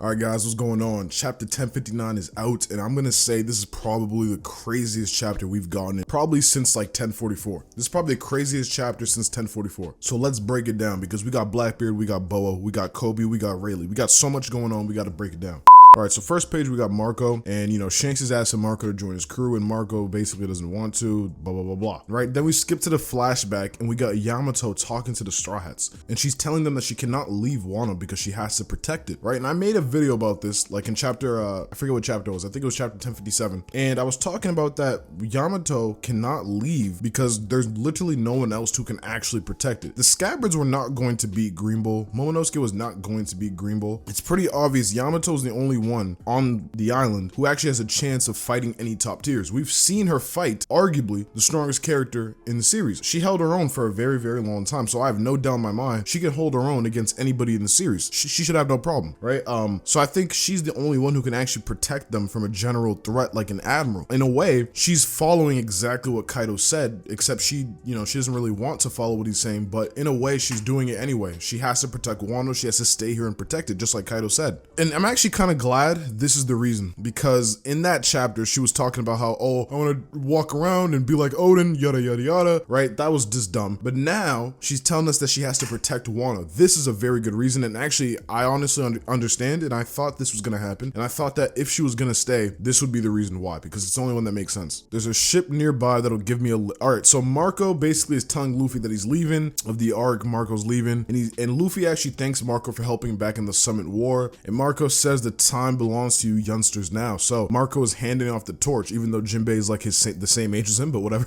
Alright guys, what's going on? Chapter 1059 is out, and I'm gonna say this is probably the craziest chapter we've gotten in, probably since like 1044. This is probably the craziest chapter since 1044. So let's break it down, because we got Blackbeard, we got Boa, we got Kobe, we got Rayleigh. We got so much going on, we gotta break it down. Alright, so first page we got Marco, and Shanks is asking Marco to join his crew, and Marco basically doesn't want to, blah blah blah blah. Right, then we skip to the flashback, and we got Yamato talking to the Straw Hats, and she's telling them that she cannot leave Wano because she has to protect it, right? And I made a video about this, like in chapter, I forget what chapter it was, I think it was chapter 1057, and I was talking about that Yamato cannot leave because there's literally no one else who can actually protect it. The Scabbards were not going to beat Green Bull, Momonosuke was not going to beat Green Bull. It's pretty obvious Yamato's the only one on the island who actually has a chance of fighting any top tiers. We've seen her fight arguably the strongest character in the series. She held her own for a very, very long time, so I have no doubt in my mind she can hold her own against anybody in the series. She should have no problem, right? So I think she's the only one who can actually protect them from a general threat like an admiral. In a way, she's following exactly what Kaido said, except she doesn't really want to follow what he's saying, but in a way she's doing it anyway. She has to protect Wano, she has to stay here and protect it, just like Kaido said. And I'm actually kind of glad this is the reason, because in that chapter she was talking about how, oh, I want to walk around and be like Odin, yada yada yada, right? That was just dumb. But now she's telling us that she has to protect Wano. This is a very good reason, and actually I honestly understand, and I thought this was gonna happen, and I thought that if she was gonna stay, this would be the reason why, because it's the only one that makes sense. There's a ship nearby that'll give me a alright, so Marco basically is telling Luffy that he's leaving of the arc. Marco's leaving, and Luffy actually thanks Marco for helping back in the Summit War, and Marco says the time belongs to you youngsters now. So Marco is handing off the torch, even though Jinbei is like the same age as him, but whatever.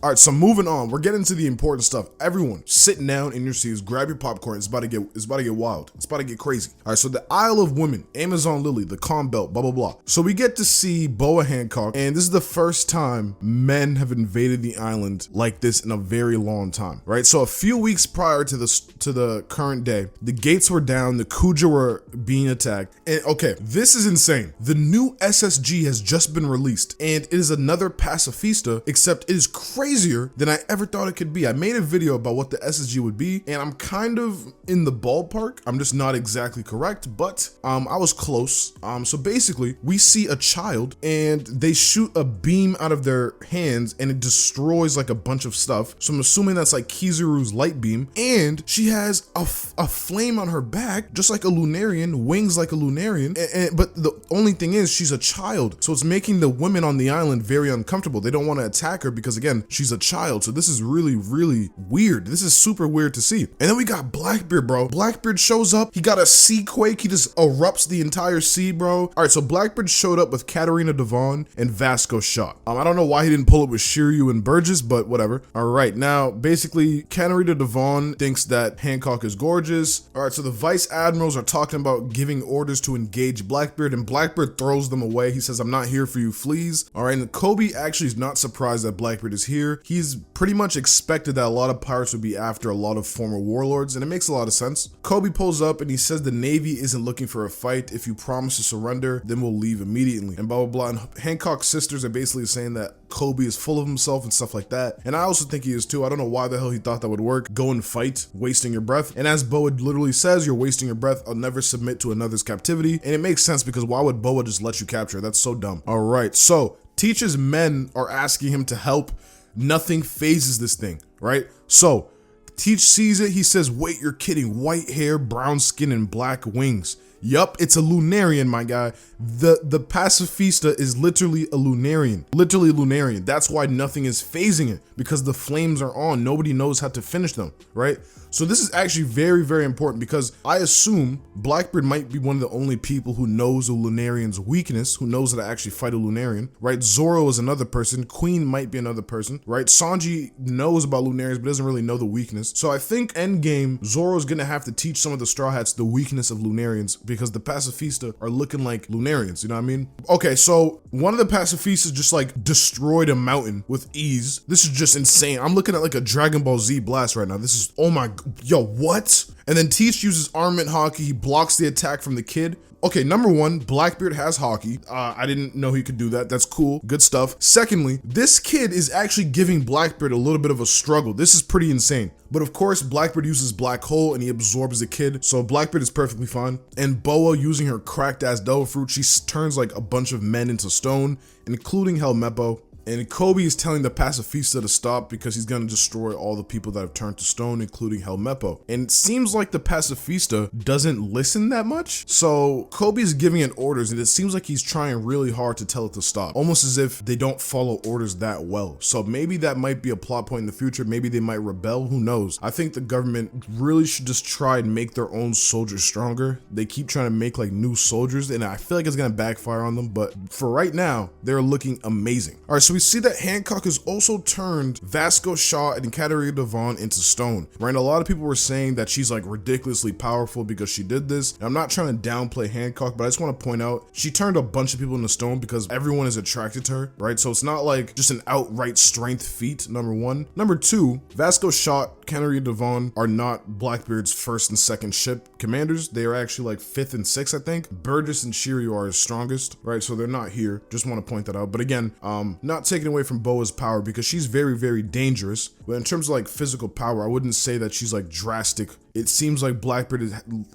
Alright, so moving on, we're getting to the important stuff. Everyone sitting down in your seats, grab your popcorn. It's about to get wild. It's about to get crazy. Alright, so the Isle of Women, Amazon Lily, the Calm Belt, blah blah blah. So we get to see Boa Hancock, and this is the first time men have invaded the island like this in a very long time, right? So a few weeks prior to the current day, the gates were down, the Kuja were being attacked, and okay, this is insane. The new SSG has just been released, and it is another pacifista, except it is crazier than I ever thought it could be. I made a video about what the SSG would be, and I'm kind of in the ballpark. I'm just not exactly correct, but I was close. So basically, we see a child, and they shoot a beam out of their hands, and it destroys like a bunch of stuff. So I'm assuming that's like Kizaru's light beam, and she has a flame on her back, just like a Lunarian, wings like a Lunarian, but the only thing is she's a child, so it's making the women on the island very uncomfortable. They don't want to attack her because, again, she's a child. So this is really, really weird. This is super weird to see. And then we got Blackbeard, bro. Blackbeard shows up. He got a sea quake. He just erupts the entire sea, bro. All right, so Blackbeard showed up with Katarina Devon and Vasco Shot. I don't know why he didn't pull it with Shiryu and Burgess, but whatever. All right, now basically Katarina Devon thinks that Hancock is gorgeous. All right, so the vice admirals are talking about giving orders to engage Blackbeard, and Blackbeard throws them away. He says, I'm not here for you, fleas. All right, and Kobe actually is not surprised that Blackbeard is here. He's pretty much expected that a lot of pirates would be after a lot of former warlords, and it makes a lot of sense. Kobe pulls up and he says the Navy isn't looking for a fight. If you promise to surrender, then we'll leave immediately, and blah blah blah. And Hancock's sisters are basically saying that Kobe is full of himself and stuff like that, and I also think he is too. I don't know why the hell he thought that would work. Go and fight, wasting your breath. And as Boa literally says, you're wasting your breath. I'll never submit to another's captivity. And it makes sense, because why would Boa just let you capture? That's so dumb. All right, so Teach's men are asking him to help. Nothing phases this thing, right? So Teach sees it. He says, wait, you're kidding. White hair, brown skin, and black wings. Yup, it's a Lunarian, my guy. The pacifista is literally a Lunarian. Literally Lunarian. That's why nothing is phasing it, because the flames are on. Nobody knows how to finish them, right? So this is actually very, very important, because I assume Blackbeard might be one of the only people who knows a Lunarian's weakness, who knows how to actually fight a Lunarian, right? Zoro is another person. Queen might be another person, right? Sanji knows about Lunarians, but doesn't really know the weakness. So I think endgame, Zoro's gonna have to teach some of the Straw Hats the weakness of Lunarians, because the pacifista are looking like Lunarians, you know what I mean? Okay, so one of the pacifistas just like destroyed a mountain with ease. This is just insane. I'm looking at like a Dragon Ball Z blast right now. This is, oh my, Yo, what? And then Teach uses armament haki. He blocks the attack from the kid. Okay, number one, Blackbeard has haki. I didn't know he could do that. That's cool. Good stuff. Secondly, this kid is actually giving Blackbeard a little bit of a struggle. This is pretty insane. But of course, Blackbeard uses Black Hole and he absorbs the kid, so Blackbeard is perfectly fine. And Boa, using her cracked ass devil fruit, she turns like a bunch of men into stone, including Helmeppo. And Kobe is telling the pacifista to stop because he's gonna destroy all the people that have turned to stone, including Helmeppo. And it seems like the pacifista doesn't listen that much. So Kobe is giving it orders and it seems like he's trying really hard to tell it to stop. Almost as if they don't follow orders that well. So maybe that might be a plot point in the future. Maybe they might rebel, who knows? I think the government really should just try and make their own soldiers stronger. They keep trying to make like new soldiers and I feel like it's gonna backfire on them. But for right now, they're looking amazing. All right, so we see that Hancock has also turned Vasco Shaw and Katarina Devon into stone, right? A lot of people were saying that she's like ridiculously powerful because she did this. And I'm not trying to downplay Hancock, but I just want to point out she turned a bunch of people into stone because everyone is attracted to her, right? So it's not like just an outright strength feat, number one. Number two, Vasco Shaw, Katarina Devon are not Blackbeard's first and second ship commanders. They are actually like fifth and sixth, I think. Burgess and Shiryu are his strongest, right? So they're not here. Just want to point that out. But again, not taking away from Boa's power because she's very, very dangerous. But in terms of like physical power, I wouldn't say that she's like drastic. It seems like Blackbeard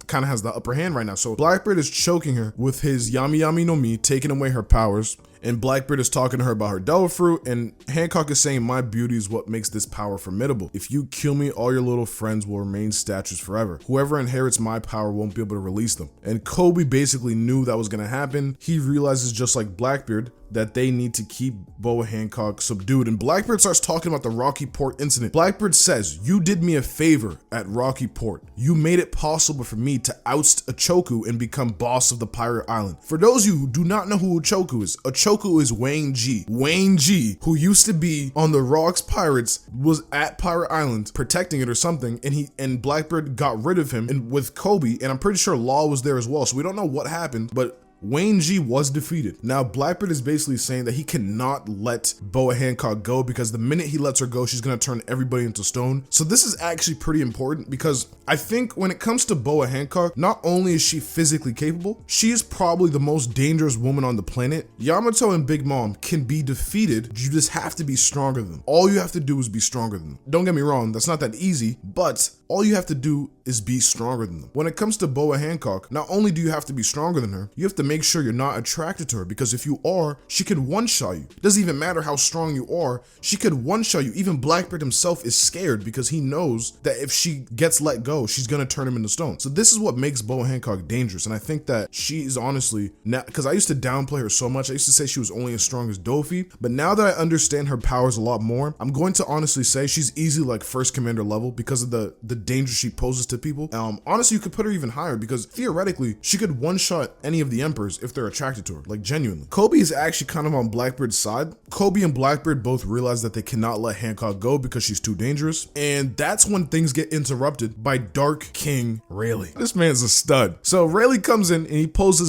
kind of has the upper hand right now. So Blackbeard is choking her with his Yami Yami no Mi, taking away her powers. And Blackbeard is talking to her about her devil fruit, and Hancock is saying, my beauty is what makes this power formidable. If you kill me, all your little friends will remain statues forever. Whoever inherits my power won't be able to release them. And Kobe basically knew that was going to happen. He realizes, just like Blackbeard, that they need to keep Boa Hancock subdued. And Blackbeard starts talking about the Rocky Port incident. Blackbeard says, you did me a favor at Rocky Port. You made it possible for me to oust Ochoku and become boss of the pirate island. For those of you who do not know who Ochoku is Wayne G. Wayne G, who used to be on the Rocks Pirates, was at Pirate Island protecting it or something, and Blackbeard got rid of him and with Kobe, and I'm pretty sure Law was there as well. So we don't know what happened, but Wayne G was defeated. Now Blackbeard is basically saying that he cannot let Boa Hancock go because the minute he lets her go, she's gonna turn everybody into stone. So this is actually pretty important because I think when it comes to Boa Hancock, not only is she physically capable, she is probably the most dangerous woman on the planet. Yamato and Big Mom can be defeated. You just have to be stronger than them. All you have to do is be stronger than them. Don't get me wrong, that's not that easy, but all you have to do is be stronger than them. When it comes to Boa Hancock, not only do you have to be stronger than her, you have to make sure you're not attracted to her, because if you are, she could one-shot you. It doesn't even matter how strong you are, she could one-shot you. Even Blackbeard himself is scared because he knows that if she gets let go, she's gonna turn him into stone. So this is what makes Boa Hancock dangerous, and I think that she is honestly, because I used to downplay her so much, I used to say she was only as strong as Dofi, but now that I understand her powers a lot more, I'm going to honestly say she's easily like first commander level because of the danger she poses to people. Honestly, you could put her even higher because theoretically, she could one-shot any of the emperors if they're attracted to her, like genuinely. Kobe is actually kind of on Blackbeard's side. Kobe and Blackbeard both realize that they cannot let Hancock go because she's too dangerous, and that's when things get interrupted by Dark King Rayleigh. This man's a stud. So Rayleigh comes in and he pulls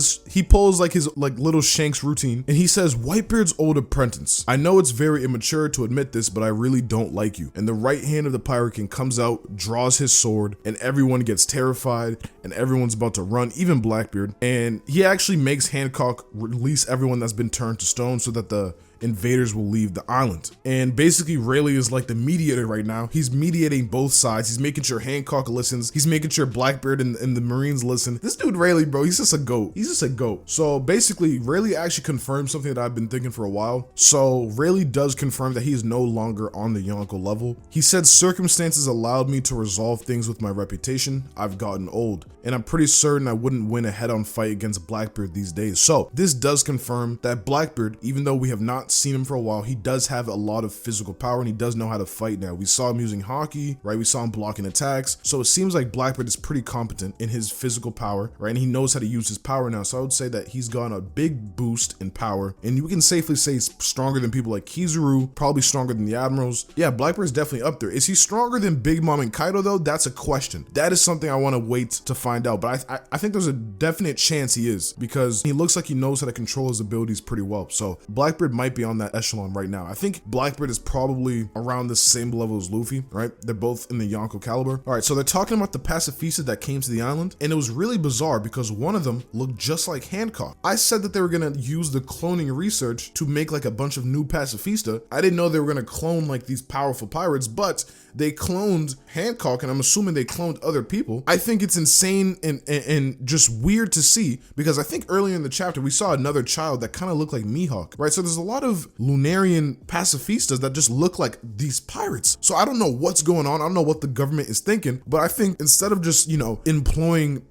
like his little Shanks routine, and he says, Whitebeard's old apprentice, I know it's very immature to admit this, but I really don't like you. And the right hand of the Pirate King comes out, draws his sword, and everyone gets terrified and everyone's about to run, even Blackbeard. And he actually makes Hancock release everyone that's been turned to stone so that the invaders will leave the island. And basically Rayleigh is like the mediator right now. He's mediating both sides. He's making sure Hancock listens. He's making sure Blackbeard and the Marines listen. This dude Rayleigh, bro, he's just a goat. He's just a goat. So basically Rayleigh actually confirmed something that I've been thinking for a while. So Rayleigh does confirm that he is no longer on the Yonko level. He said, circumstances allowed me to resolve things with my reputation. I've gotten old, and I'm pretty certain I wouldn't win a head-on fight against Blackbeard these days. So this does confirm that Blackbeard, even though we have not seen him for a while, he does have a lot of physical power and he does know how to fight now. We saw him using haki, right? We saw him blocking attacks. So it seems like Blackbeard is pretty competent in his physical power, right? And he knows how to use his power now. So I would say that he's gotten a big boost in power, and we can safely say he's stronger than people like Kizaru, probably stronger than the admirals. Yeah, Blackbeard is definitely up there. Is he stronger than Big Mom and Kaido though? That's a question. That is something I want to wait to find find out, but I think there's a definite chance he is, because he looks like he knows how to control his abilities pretty well. So Blackbeard might be on that echelon right now. I think Blackbeard is probably around the same level as Luffy, right? They're both in the Yonko caliber. All right, so they're talking about the pacifista that came to the island, and it was really bizarre because one of them looked just like Hancock. I said that they were gonna use the cloning research to make like a bunch of new pacifista. I didn't know they were gonna clone like these powerful pirates, but they cloned Hancock, and I'm assuming they cloned other people. I think it's insane and just weird to see, because I think earlier in the chapter we saw another child that kind of looked like Mihawk, right? So there's a lot of Lunarian pacifistas that just look like these pirates. So I don't know what's going on. I don't know what the government is thinking, but I think instead of just, you know, employing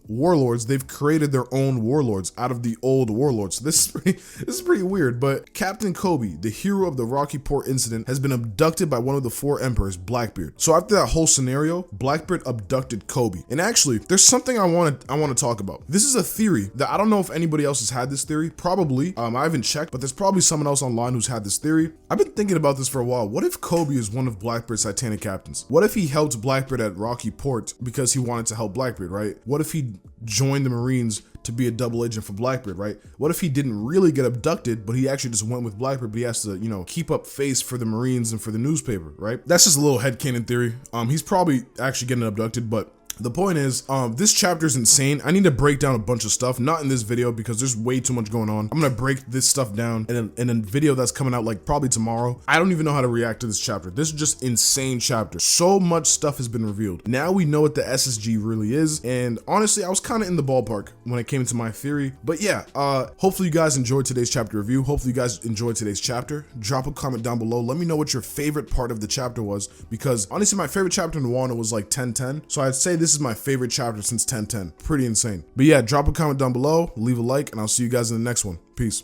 warlords, they've created their own warlords out of the old warlords. So this is pretty weird. But Captain Kobe, the hero of the Rocky Port incident, has been abducted by one of the 4 emperors, Blackbeard. So after that whole scenario, Blackbeard abducted Kobe. And actually, there's something I want to talk about. This is a theory that I don't know if anybody else has had this theory. Probably. I haven't checked, but there's probably someone else online who's had this theory. I've been thinking about this for a while. What if Kobe is one of Blackbeard's Titanic captains? What if he helped Blackbeard at Rocky Port because he wanted to help Blackbeard, right? What if he joined the Marines to be a double agent for Blackbeard, right? What if he didn't really get abducted, but he actually just went with Blackbeard, but he has to, you know, keep up face for the Marines and for the newspaper, right? That's just a little headcanon theory. He's probably actually getting abducted, but the point is, this chapter is insane. I need to break down a bunch of stuff, not in this video because there's way too much going on. I'm gonna break this stuff down in a video that's coming out like probably tomorrow. I don't even know how to react to this chapter. This is just insane chapter. So much stuff has been revealed. Now we know what the SSG really is, and honestly, I was kind of in the ballpark when it came to my theory. But yeah, hopefully you guys enjoyed today's chapter review. Hopefully you guys enjoyed today's chapter. Drop a comment down below. Let me know what your favorite part of the chapter was, because honestly, my favorite chapter in Wano was like 1010. So I'd say this is my favorite chapter since 1010. Pretty insane. But yeah, drop a comment down below, leave a like, and I'll see you guys in the next one. Peace.